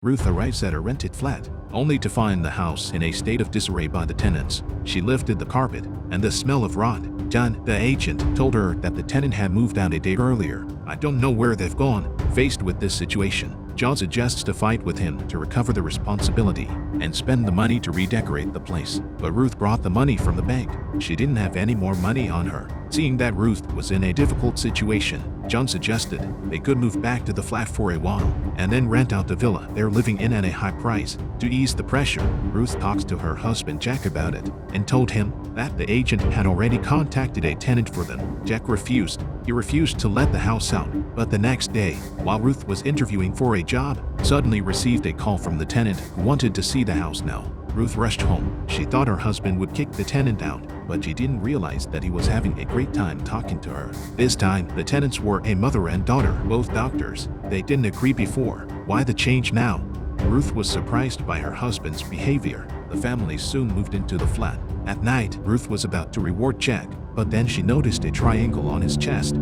Ruth arrives at a rented flat, only to find the house in a state of disarray by the tenants. She lifted the carpet, and the smell of rot. John, the agent, told her that the tenant had moved out a day earlier. I don't know where they've gone. Faced with this situation, John suggests to fight with him to recover the responsibility and spend the money to redecorate the place. But Ruth brought the money from the bank. She didn't have any more money on her. Seeing that Ruth was in a difficult situation, John suggested they could move back to the flat for a while and then rent out the villa they're living in at a high price. To ease the pressure, Ruth talks to her husband Jack about it and told him that the agent had already contacted a tenant for them. Jack refused. He refused to let the house out, but the next day, while Ruth was interviewing for a job, suddenly received a call from the tenant who wanted to see the house now. Ruth rushed home. She thought her husband would kick the tenant out, but she didn't realize that he was having a great time talking to her. This time, the tenants were a mother and daughter, both doctors. They didn't agree before. Why the change now? Ruth was surprised by her husband's behavior. The family soon moved into the flat. At night, Ruth was about to reward Jack, but then she noticed a triangle on his chest.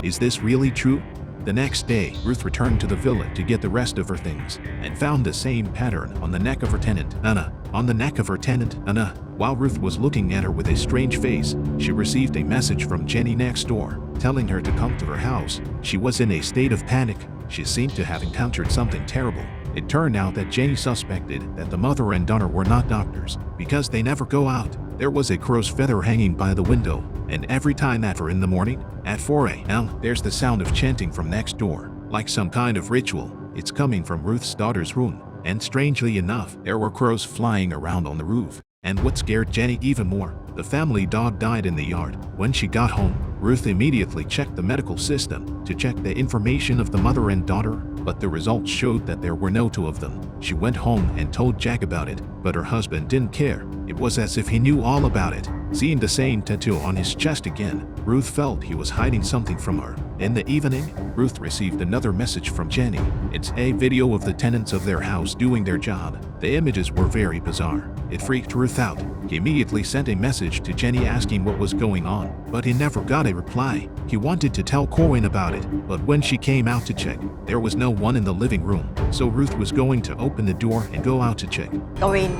Is this really true? The next day, Ruth returned to the villa to get the rest of her things and found the same pattern on the neck of her tenant, Anna. On the neck of her tenant, Anna. While Ruth was looking at her with a strange face, she received a message from Jenny next door, telling her to come to her house. She was in a state of panic. She seemed to have encountered something terrible. It turned out that Jenny suspected that the mother and daughter were not doctors because they never go out. There was a crow's feather hanging by the window, and every time at 4 in the morning, at 4 a.m., there's the sound of chanting from next door, like some kind of ritual. It's coming from Ruth's daughter's room, and strangely enough, there were crows flying around on the roof. And what scared Jenny even more, the family dog died in the yard. When she got home, Ruth immediately checked the medical system to check the information of the mother and daughter, but the results showed that there were no two of them. She went home and told Jack about it, but her husband didn't care. It was as if he knew all about it. Seeing the same tattoo on his chest again, Ruth felt he was hiding something from her. In the evening, Ruth received another message from Jenny. It's a video of the tenants of their house doing their job. The images were very bizarre. It freaked Ruth out. He immediately sent a message to Jenny asking what was going on, but he never got a reply. He wanted to tell Coleman about it, but when she came out to check, there was no one in the living room. So Ruth was going to open the door and go out to check. Go in.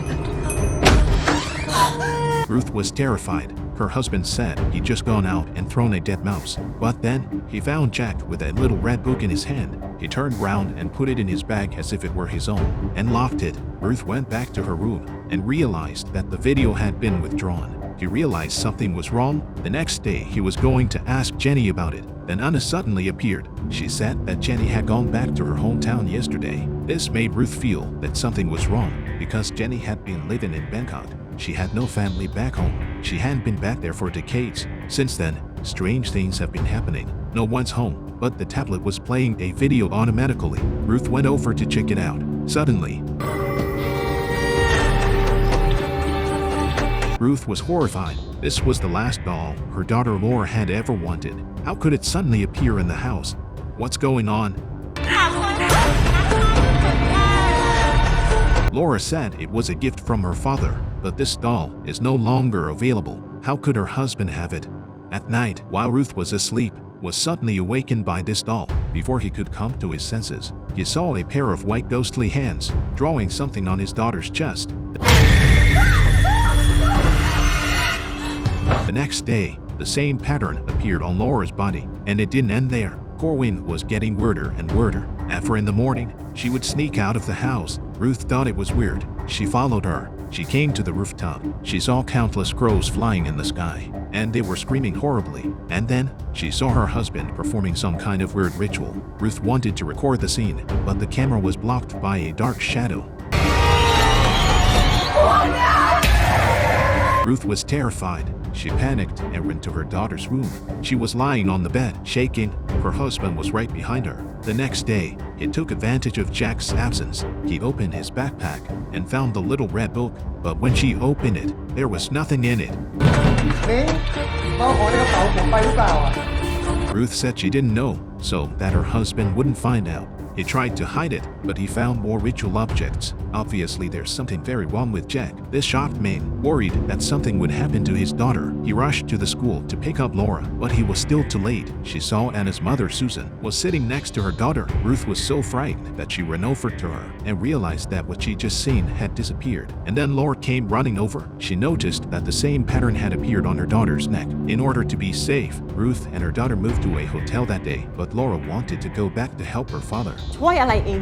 Ruth was terrified. Her husband said he'd just gone out and thrown a dead mouse. But then, he found Jack with a little red book in his hand. He turned round and put it in his bag as if it were his own, and locked it. Ruth went back to her room and realized that the video had been withdrawn. He realized something was wrong. The next day, he was going to ask Jenny about it. Then Anna suddenly appeared. She said that Jenny had gone back to her hometown yesterday. This made Ruth feel that something was wrong because Jenny had been living in Bangkok. She had no family back home. She hadn't been back there for decades. Since then, strange things have been happening. No one's home, but the tablet was playing a video automatically. Ruth went over to check it out. Suddenly, Ruth was horrified. This was the last doll her daughter Laura had ever wanted. How could it suddenly appear in the house? What's going on? Laura said it was a gift from her father, but this doll is no longer available. How could her husband have it? At night, while Ruth was asleep, was suddenly awakened by this doll. Before he could come to his senses, he saw a pair of white ghostly hands drawing something on his daughter's chest. The next day, the same pattern appeared on Laura's body, and it didn't end there. Corwin was getting weirder and weirder. At 4 in the morning, she would sneak out of the house. Ruth thought it was weird. She followed her. She came to the rooftop. She saw countless crows flying in the sky, and they were screaming horribly. And then, she saw her husband performing some kind of weird ritual. Ruth wanted to record the scene, but the camera was blocked by a dark shadow. Ruth was terrified. She panicked and went to her daughter's room. She was lying on the bed, shaking. Her husband was right behind her. The next day, he took advantage of Jack's absence. He opened his backpack and found the little red book, but when she opened it, there was nothing in it. Ruth said she didn't know, so that her husband wouldn't find out. He tried to hide it, but he found more ritual objects. Obviously, there's something very wrong with Jack. This shocked Ming, worried that something would happen to his daughter. He rushed to the school to pick up Laura, but he was still too late. She saw Anna's mother, Susan, was sitting next to her daughter. Ruth was so frightened that she ran over to her and realized that what she just seen had disappeared. And then Laura came running over. She noticed that the same pattern had appeared on her daughter's neck. In order to be safe, Ruth and her daughter moved to a hotel that day, but Laura wanted to go back to help her father. ช่วยอะไรเอง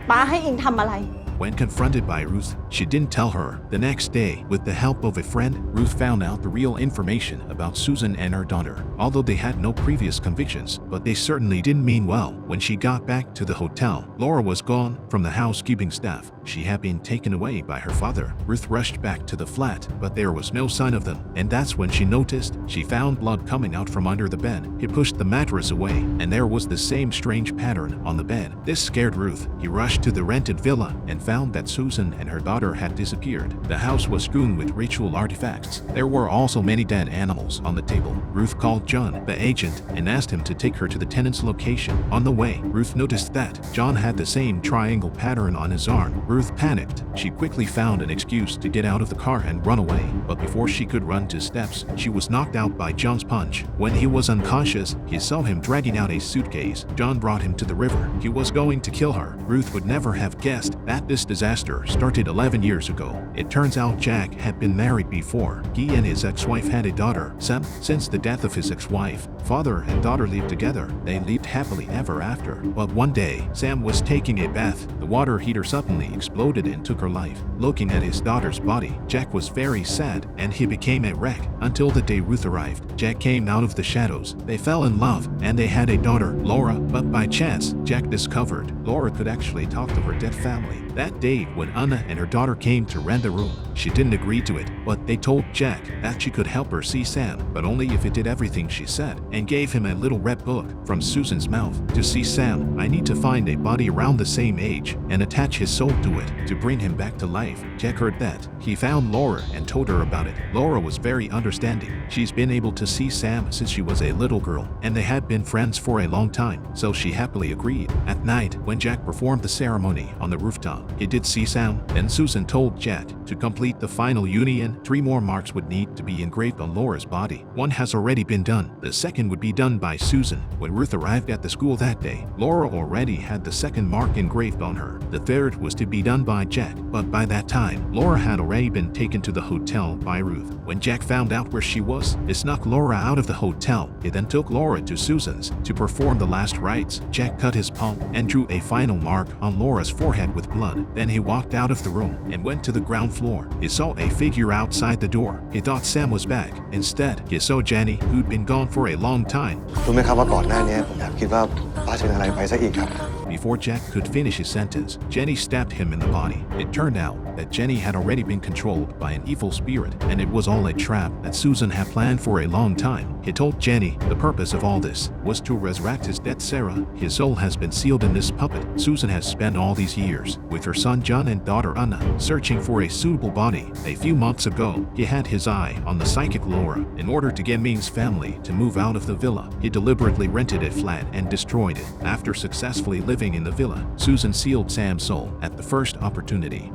ป้าให้เองทำอะไร When confronted by Ruth, she didn't tell her. The next day, with the help of a friend, Ruth found out the real information about Susan and her daughter. Although they had no previous convictions, but they certainly didn't mean well. When she got back to the hotel, Laura was gone from the housekeeping staff. She had been taken away by her father. Ruth rushed back to the flat, but there was no sign of them. And that's when she noticed she found blood coming out from under the bed. He pushed the mattress away, and there was the same strange pattern on the bed. This scared Ruth. He rushed to the rented villa and found that Susan and her daughter had disappeared. The house was strewn with ritual artifacts. There were also many dead animals on the table. Ruth called John, the agent, and asked him to take her to the tenant's location. On the way, Ruth noticed that John had the same triangle pattern on his arm. Ruth panicked. She quickly found an excuse to get out of the car and run away. But before she could run to steps, she was knocked out by John's punch. When he was unconscious, he saw him dragging out a suitcase. John brought him to the river. He was going to kill her. Ruth would never have guessed that this disaster started 11 years ago. It turns out Jack had been married before. He and his ex-wife had a daughter, Sam. Since the death of his ex-wife, father and daughter lived together. They lived happily ever after. But one day, Sam was taking a bath. The water heater suddenly exploded and took her life. Looking at his daughter's body, Jack was very sad, and he became a wreck until the day Ruth arrived. Jack came out of the shadows. They fell in love, and they had a daughter, Laura. But by chance, Jack discovered Laura could actually talk to her dead family. That day, when Anna and her daughter came to rent a room, she didn't agree to it, but they told Jack that she could help her see Sam, but only if it did everything she said, and gave him a little red book. From Susan's mouth: to see Sam, I need to find a body around the same age and attach his soul to it to bring him back to life. Jack heard that. He found Laura and told her about it. Laura was very understanding. She's been able to see Sam since she was a little girl, and they had been friends for a long time, so she happily agreed. At night, when Jack performed the ceremony on the rooftop, he did see Sam. Then Susan told Jack to complete the final union. 3 more marks would need to be engraved on Laura's body. One has already been done. The second would be done by Susan. When Ruth arrived at the school that day, Laura already had the second mark engraved on her. The third was to be done by Jack, but by that time, Laura had already been taken to the hotel by Ruth. When Jack found out where she was, he snuck Laura out of the hotel. He then took Laura to Susan's to perform the last rites. Jack cut his palm and drew a final mark on Laura's forehead with blood. Then he walked out of the room and went to the ground floor. He saw a figure outside the door. He thought Sam was back. Instead, he saw Jenny, who'd been gone for a long time. รู้ไหมครับว่าก่อนหน้านี้ผมแอบคิดว่าป้าจะเป็นอะไรไปซะอีกครับ Before Jack could finish his sentence, Jenny stabbed him in the body. It turned out that Jenny had already been controlled by an evil spirit, and it was all a trap that Susan had planned for a long time. He told Jenny the purpose of all this was to resurrect his dead Sarah. His soul has been sealed in this puppet. Susan has spent all these years with her son John and daughter Anna searching for a suitable body. A few months ago, he had his eye on the psychic Laura. In order to get Ming's family to move out of the villa, he deliberately rented a flat and destroyed it. After successfully living in the villa, Susan sealed Sam's soul at the first opportunity.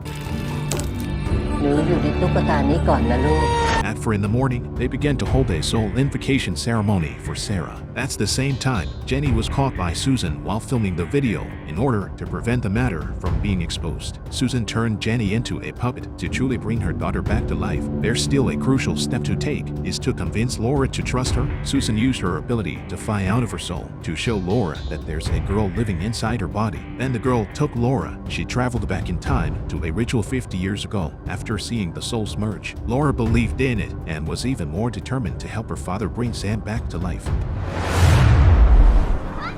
หนูอยู่ในตุ๊กตานี้ก่อนนะลูก At 4 in the morning, they began to hold a soul invocation ceremony for Sarah. That's the same time Jenny was caught by Susan while filming the video in order to prevent the matter from being exposed. Susan turned Jenny into a puppet to truly bring her daughter back to life. There's still a crucial step to take, is to convince Laura to trust her. Susan used her ability to fly out of her soul to show Laura that there's a girl living inside her body. Then the girl took Laura. She traveled back in time to a ritual 50 years ago. After seeing the souls merge, Laura believed in it and was even more determined to help her father bring Sam back to life.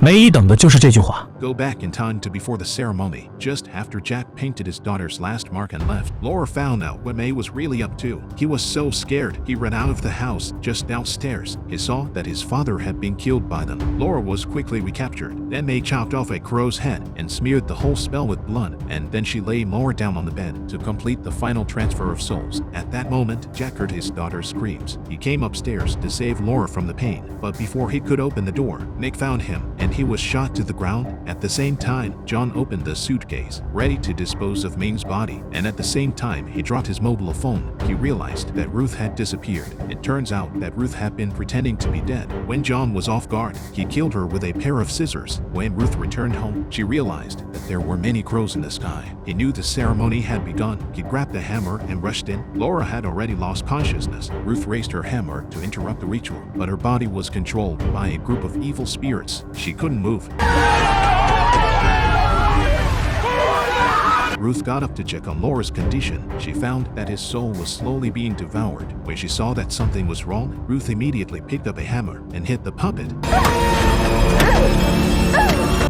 唯一等的就是这句话。go back in time to before the ceremony. Just after Jack painted his daughter's last mark and left, Laura found out what May was really up to. He was so scared, he ran out of the house. Just downstairs, he saw that his father had been killed by them. Laura was quickly recaptured. Then May chopped off a crow's head and smeared the whole spell with blood, and then she lay Laura down on the bed to complete the final transfer of souls. At that moment, Jack heard his daughter's screams. He came upstairs to save Laura from the pain, but before he could open the door, Nick found him and he was shot to the ground. At the same time, John opened the suitcase, ready to dispose of Ming's body, and at the same time he dropped his mobile phone. He realized that Ruth had disappeared. It turns out that Ruth had been pretending to be dead. When John was off guard, he killed her with a pair of scissors. When Ruth returned home, she realized that there were many crows in the sky. He knew the ceremony had begun. He grabbed the hammer and rushed in. Laura had already lost consciousness. Ruth raised her hammer to interrupt the ritual, but her body was controlled by a group of evil spirits. She couldn't move. Ruth got up to check on Laura's condition. She found that his soul was slowly being devoured. When she saw that something was wrong, Ruth immediately picked up a hammer and hit the puppet.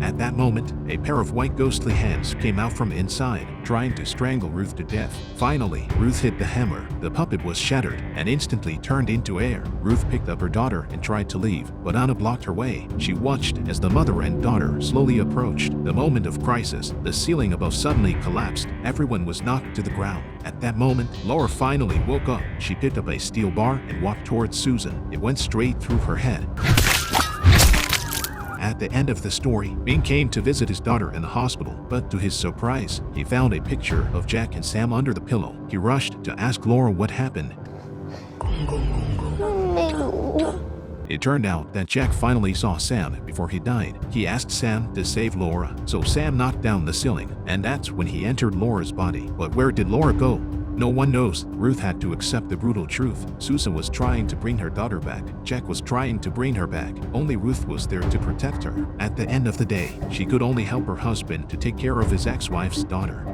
At that moment, a pair of white ghostly hands came out from inside, trying to strangle Ruth to death. Finally, Ruth hit the hammer. The puppet was shattered and instantly turned into air. Ruth picked up her daughter and tried to leave, but Anna blocked her way. She watched as the mother and daughter slowly approached. The moment of crisis, the ceiling above suddenly collapsed. Everyone was knocked to the ground. At that moment, Laura finally woke up. She picked up a steel bar and walked towards Susan. It went straight through her head. At the end of the story, Ming came to visit his daughter in the hospital, but to his surprise, he found a picture of Jack and Sam under the pillow. He rushed to ask Laura what happened. ไม่รู้ It turned out that Jack finally saw Sam before he died. He asked Sam to save Laura, so Sam knocked down the ceiling, and that's when he entered Laura's body. But where did Laura go? No one knows. Ruth had to accept the brutal truth. Susan was trying to bring her daughter back. Jack was trying to bring her back. Only Ruth was there to protect her. At the end of the day, she could only help her husband to take care of his ex-wife's daughter.